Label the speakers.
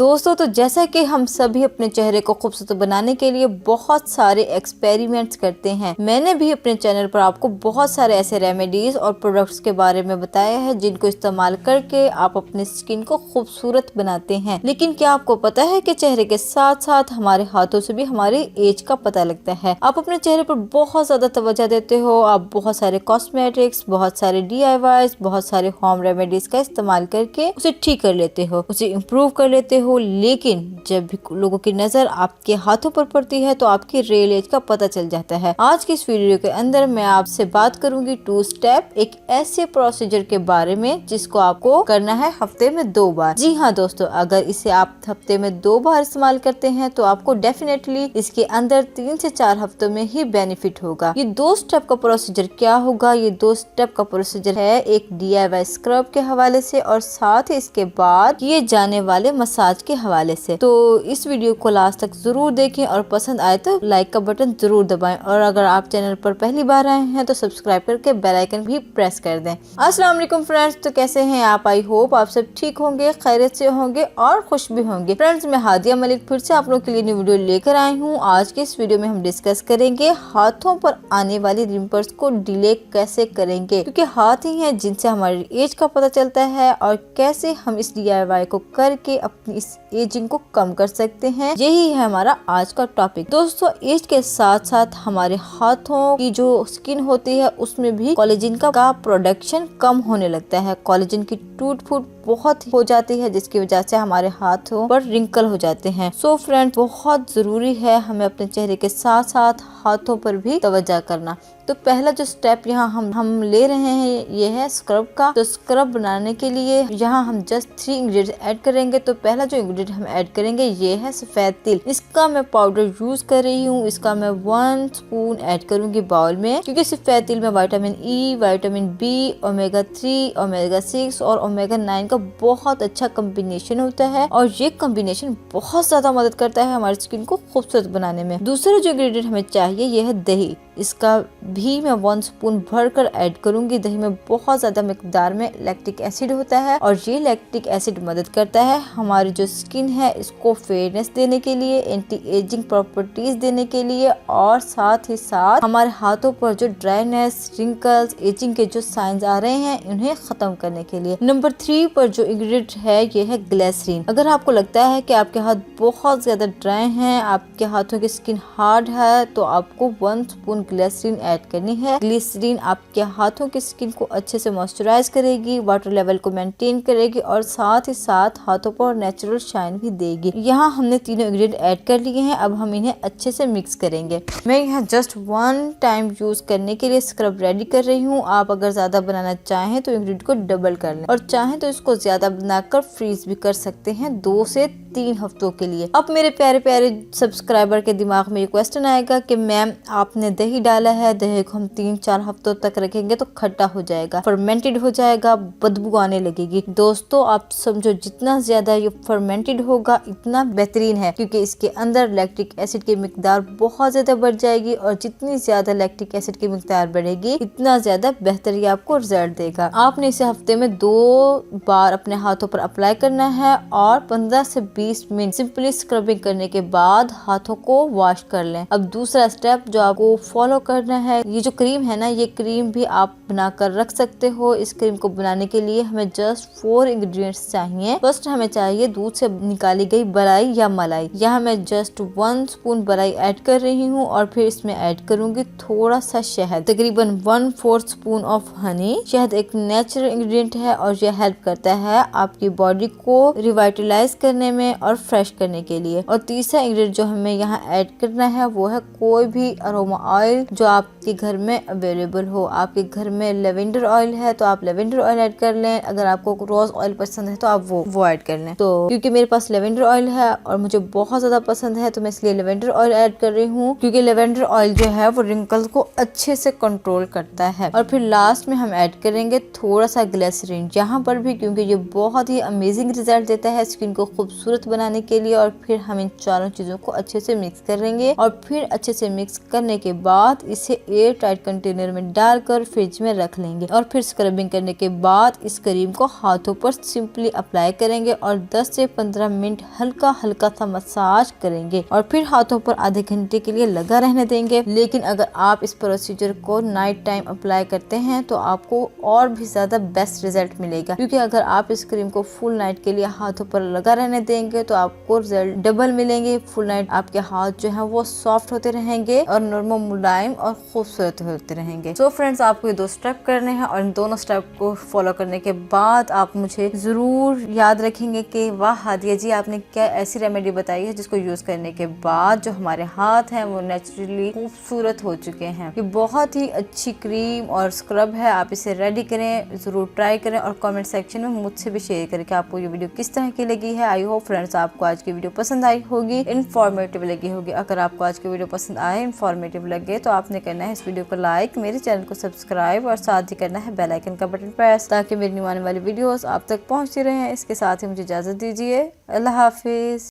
Speaker 1: दोस्तों तो जैसा कि हम सभी अपने चेहरे को खूबसूरत बनाने के लिए बहुत सारे एक्सपेरिमेंट्स करते हैं, मैंने भी अपने चैनल पर आपको बहुत सारे ऐसे रेमेडीज और प्रोडक्ट्स के बारे में बताया है जिनको इस्तेमाल करके आप अपनी स्किन को खूबसूरत बनाते हैं। लेकिन क्या आपको पता है कि चेहरे के साथ साथ हमारे हाथों से भी हमारी एज का पता लगता है। आप अपने चेहरे पर बहुत ज्यादा तवज्जो देते हो, आप बहुत सारे कॉस्मेटिक्स, बहुत सारे DIYs, बहुत सारे होम रेमेडीज का इस्तेमाल करके उसे ठीक कर लेते हो, उसे इम्प्रूव कर लेते हो। लेकिन जब भी लोगों की नजर आपके हाथों पर पड़ती है तो आपकी रियल एज का पता चल जाता है। आज की इस वीडियो के अंदर मैं आपसे बात करूंगी 2 स्टेप, एक ऐसे प्रोसीजर के बारे में जिसको आपको करना है हफ्ते में 2 बार। जी हाँ दोस्तों, अगर इसे आप हफ्ते में 2 बार इस्तेमाल करते हैं तो आपको डेफिनेटली इसके अंदर 3 से 4 हफ्तों में ही बेनिफिट होगा। ये 2 स्टेप का प्रोसीजर क्या होगा? ये 2 स्टेप का प्रोसीजर है एक DIY स्क्रब के हवाले से और साथ ही इसके बाद किए जाने वाले मसाज के हवाले से। तो इस वीडियो को लास्ट तक जरूर देखें और पसंद आए तो लाइक का बटन जरूर दबाएं और अगर आप चैनल पर पहली बार आए हैं तो सब्सक्राइब करके बेल आइकन भी प्रेस कर दें। अस्सलाम वालेकुम फ्रेंड्स, तो कैसे हैं आप? आई होप आप सब ठीक होंगे, खैरियत से होंगे और खुश भी होंगे। फ्रेंड्स, मैं हादिया मलिक फिर से आप लोगों के लिए न्यू वीडियो लेकर आई हूँ। आज के इस वीडियो में हम डिस्कस करेंगे हाथों पर आने वाली रिंपल्स को डिले कैसे करेंगे, क्योंकि हाथ ही हैं जिनसे हमारी एज का पता चलता है और कैसे हम इस DIY को करके अपनी इस एजिंग को कम कर सकते हैं। यही है हमारा आज का टॉपिक। दोस्तों, एज के साथ साथ हमारे हाथों की जो स्किन होती है उसमें भी कोलेजन का प्रोडक्शन कम होने लगता है। कोलेजन की टूट फूट बहुत हो जाती है जिसकी वजह से हमारे हाथों पर रिंकल हो जाते हैं। सो फ्रेंड्स, बहुत जरूरी है हमें अपने चेहरे के साथ साथ हाथों पर भी तवज्जो करना। तो पहला जो स्टेप यहाँ हम ले रहे हैं ये है स्क्रब का। तो स्क्रब बनाने के लिए यहाँ हम जस्ट 3 इंग्रेडिएंट्स ऐड करेंगे। तो पहला जो इंग्रेडिएंट हम ऐड करेंगे ये है सफेद तिल। इसका मैं पाउडर यूज कर रही हूँ। इसका मैं 1 स्पून ऐड करूंगी बाउल में, क्योंकि सफेद तिल में vitamin E, vitamin B, omega 3, omega 6 और ओमेगा 9 का बहुत अच्छा कॉम्बिनेशन होता है और ये कॉम्बिनेशन बहुत ज्यादा मदद करता है हमारी स्किन को खूबसूरत बनाने में। दूसरा जो इंग्रेडिएंट हमें चाहिए ये है दही। इसका भी मैं 1 स्पून भरकर ऐड करूंगी। दही में बहुत ज्यादा मिकदार में लैक्टिक एसिड होता है और ये लैक्टिक एसिड मदद करता है हमारी जो स्किन है इसको फेयरनेस देने के लिए, एंटी एजिंग प्रॉपर्टीज देने के लिए और साथ ही साथ हमारे हाथों पर जो ड्राइनेस, रिंकल्स, एजिंग के जो साइंस आ रहे हैं उन्हें खत्म करने के लिए। नंबर 3 पर जो इंग्रेडिएंट है ये है ग्लिसरीन। अगर आपको लगता है कि आपके हाथ बहुत ज्यादा ड्राई हैं, आपके हाथों की स्किन हार्ड है, तो आपको 1 स्पून ग्लिसरीन ऐड करनी है। ग्लिसरीन आपके हाथों की स्किन को अच्छे से मॉइस्चराइज करेगी, वाटर लेवल को मेंटेन करेगी और साथ ही साथ हाथों पर नेचुरल शाइन भी देगी। यहाँ हमने तीनों इंग्रेडिएंट ऐड कर लिए हैं। अब हम इन्हें अच्छे से मिक्स करेंगे। मैं यहाँ जस्ट 1 टाइम यूज करने के लिए स्क्रब रेडी कर रही हूँ। आप अगर ज्यादा बनाना चाहें तो इंग्रेडिएंट को डबल कर लें और चाहें तो इसको ज्यादा बनाकर फ्रीज भी कर सकते हैं 2 से 3 हफ्तों के लिए। अब मेरे प्यारे प्यारे सब्सक्राइबर के दिमाग में ये क्वेश्चन आएगा कि मैम आपने दही डाला है, दही को हम 3-4 हफ्तों तक रखेंगे तो खट्टा हो जाएगा, फर्मेंटेड हो जाएगा, बदबू आने लगेगी। दोस्तों, आप समझो जितना ज्यादा ये फर्मेंटेड होगा इतना बेहतरीन है, क्योंकि इसके अंदर लैक्टिक एसिड की मिकदार बहुत ज्यादा बढ़ जाएगी और जितनी ज्यादा लैक्टिक एसिड की मिकदार बढ़ेगी इतना ज्यादा बेहतर ये आपको रिजल्ट देगा। आपने इसे हफ्ते में 2 बार अपने हाथों पर अप्लाई करना है और 15 से 20 मिनट सिंपली स्क्रबिंग करने के बाद हाथों को वॉश कर लें। अब दूसरा स्टेप जो आपको फॉलो करना है, ये जो क्रीम है ना, ये क्रीम भी आप बनाकर रख सकते हो। इस क्रीम को बनाने के लिए हमें जस्ट 4 इंग्रेडिएंट्स चाहिए। फर्स्ट हमें चाहिए दूध से निकाली गई बलाई या मलाई। यहाँ मैं जस्ट 1 स्पून बलाई ऐड कर रही हूँ और फिर इसमें ऐड करूंगी थोड़ा सा शहद, तकरीबन 1/4 स्पून ऑफ हनी। शहद एक नेचुरल इंग्रेडिएंट है और यह हेल्प करता है आपकी बॉडी को रिवाइटलाइज करने में और फ्रेश करने के लिए। और तीसरा इंग्रेडिएंट जो हमें यहाँ ऐड करना है वो है कोई भी अरोमा ऑयल जो आपके घर में अवेलेबल हो। आपके घर में लेवेंडर ऑयल है तो आप लेवेंडर ऑयल ऐड कर लें। अगर आपको रोज ऑयल पसंद है तो आप वो ऐड कर लें। तो क्योंकि मेरे पास लेवेंडर ऑयल है और मुझे बहुत ज्यादा पसंद है तो मैं इसलिए लेवेंडर ऑयल ऐड कर रही हूँ, क्योंकि लेवेंडर ऑयल जो है वो रिंकल्स को अच्छे से कंट्रोल करता है। और फिर लास्ट में हम ऐड करेंगे थोड़ा सा ग्लिसरीन यहाँ पर भी, क्योंकि ये बहुत ही अमेजिंग रिजल्ट देता है स्किन को खूबसूरत खूबसूरत बनाने के लिए। और फिर हम इन चारों चीजों को अच्छे से मिक्स करेंगे और फिर अच्छे से मिक्स करने के बाद इसे एयर टाइट कंटेनर में डालकर फ्रिज में रख लेंगे। और फिर स्क्रबिंग करने के बाद इस क्रीम को हाथों पर सिंपली अप्लाई करेंगे और 10 से 15 मिनट हल्का हल्का सा मसाज करेंगे और फिर हाथों पर आधे घंटे के लिए लगा रहने देंगे। लेकिन अगर आप इस प्रोसीजर को नाइट टाइम अप्लाई करते हैं तो आपको और भी ज्यादा बेस्ट रिजल्ट मिलेगा, क्योंकि अगर आप इस क्रीम को फुल नाइट के लिए हाथों पर लगा रहने देंगे तो आपको रिजल्ट डबल मिलेंगे। फुल नाइट आपके हाथ जो है वो सॉफ्ट होते रहेंगे और नॉर्मल मुलायम और खूबसूरत होते रहेंगे। सो फ्रेंड्स, आपको ये 2 स्टेप करने हैं और इन दोनों स्टेप को फॉलो करने के बाद आप मुझे जरूर याद रखेंगे कि वाह हादिया जी, आपने क्या ऐसी रेमेडी बताई है जिसको यूज करने के बाद जो हमारे हाथ हैं वो नेचुरली खूबसूरत हो चुके हैं। ये बहुत ही अच्छी क्रीम और स्क्रब है, आप इसे रेडी करें, जरूर ट्राई करें और कमेंट सेक्शन में मुझसे भी शेयर करें कि आपको ये वीडियो किस तरह की लगी है। आई होप फ्रेंड्स आपको आज की वीडियो पसंद आई होगी, इन्फॉर्मेटिव लगी होगी। अगर आपको आज की वीडियो पसंद आए, इन्फॉर्मेटिव लगे तो आपने करना है इस वीडियो को लाइक, मेरे चैनल को सब्सक्राइब और साथ ही करना है बेल आइकन का बटन प्रेस, ताकि मेरी न्यू आने वाली वीडियोस आप तक पहुंचती रहें। इसके साथ ही मुझे इजाजत दीजिए। अल्लाह हाफिज।